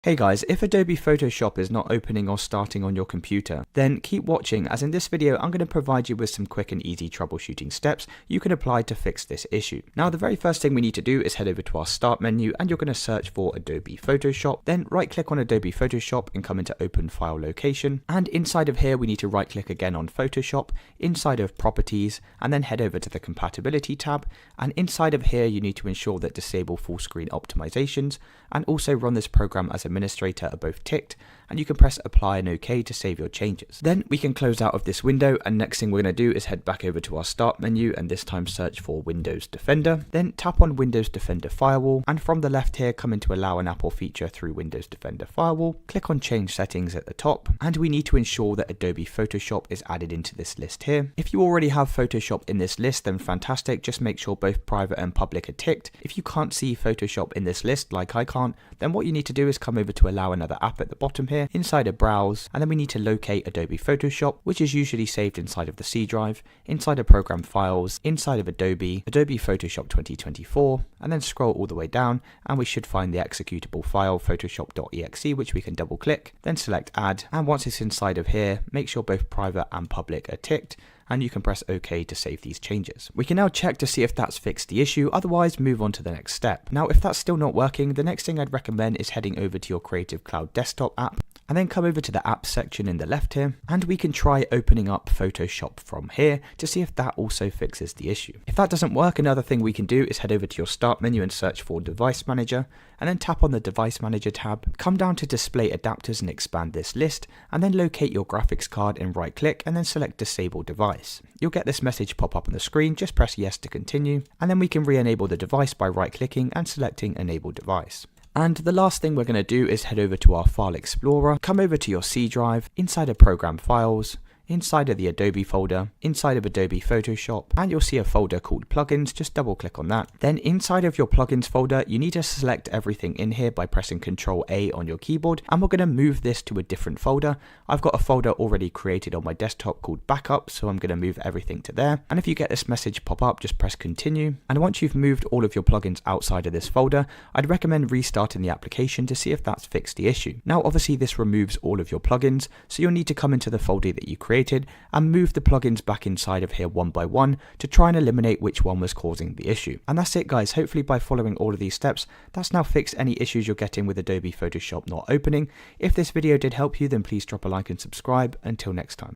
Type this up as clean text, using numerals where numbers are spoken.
Hey guys, if Adobe Photoshop is not opening or starting on your computer, then keep watching, as in this video I'm going to provide you with some quick and easy troubleshooting steps you can apply to fix this issue. Now the very first thing we need to do is head over to our start menu and you're going to search for Adobe Photoshop, then right click on Adobe Photoshop and come into open file location, and inside of here we need to right click again on Photoshop, inside of properties, and then head over to the compatibility tab, and inside of here you need to ensure that disable full screen optimizations and also run this program as administrator are both ticked, and you can press apply and OK to save your changes. Then we can close out of this window, and next thing we're going to do is head back over to our start menu and this time search for Windows Defender, then tap on Windows Defender Firewall, and from the left here come into allow an Apple feature through Windows Defender Firewall, click on change settings at the top, and we need to ensure that Adobe Photoshop is added into this list here. If you already have Photoshop in this list, then fantastic, just make sure both private and public are ticked. If you can't see Photoshop in this list like I can't, then what you need to do is come over to allow another app at the bottom here, inside of browse, and then we need to locate Adobe Photoshop, which is usually saved inside of the C drive, inside of program files, inside of Adobe Photoshop 2024, and then scroll all the way down and we should find the executable file photoshop.exe, which we can double click, then select add, and once it's inside of here, make sure both private and public are ticked, and you can press OK to save these changes. We can now check to see if that's fixed the issue, otherwise move on to the next step. Now if that's still not working, the next thing I'd recommend is heading over to your Creative Cloud desktop app, and then come over to the apps section in the left here, and we can try opening up Photoshop from here to see if that also fixes the issue. If that doesn't work, another thing we can do is head over to your start menu and search for Device Manager, and then tap on the Device Manager tab, come down to Display Adapters and expand this list, and then locate your graphics card and right click and then select Disable Device. You'll get this message pop up on the screen, just press yes to continue, and then we can re-enable the device by right clicking and selecting Enable Device. And the last thing we're going to do is head over to our File Explorer, come over to your C drive, inside of Program Files, inside of the Adobe folder, inside of Adobe Photoshop, and you'll see a folder called Plugins, just double click on that. Then inside of your Plugins folder, you need to select everything in here by pressing Ctrl A on your keyboard, and we're going to move this to a different folder. I've got a folder already created on my desktop called Backup, so I'm going to move everything to there. And if you get this message pop up, just press Continue. And once you've moved all of your plugins outside of this folder, I'd recommend restarting the application to see if that's fixed the issue. Now obviously this removes all of your plugins, so you'll need to come into the folder that you created and move the plugins back inside of here one by one to try and eliminate which one was causing the issue. And that's it guys, hopefully by following all of these steps, that's now fixed any issues you're getting with Adobe Photoshop not opening. If this video did help you, then please drop a like and subscribe. Until next time.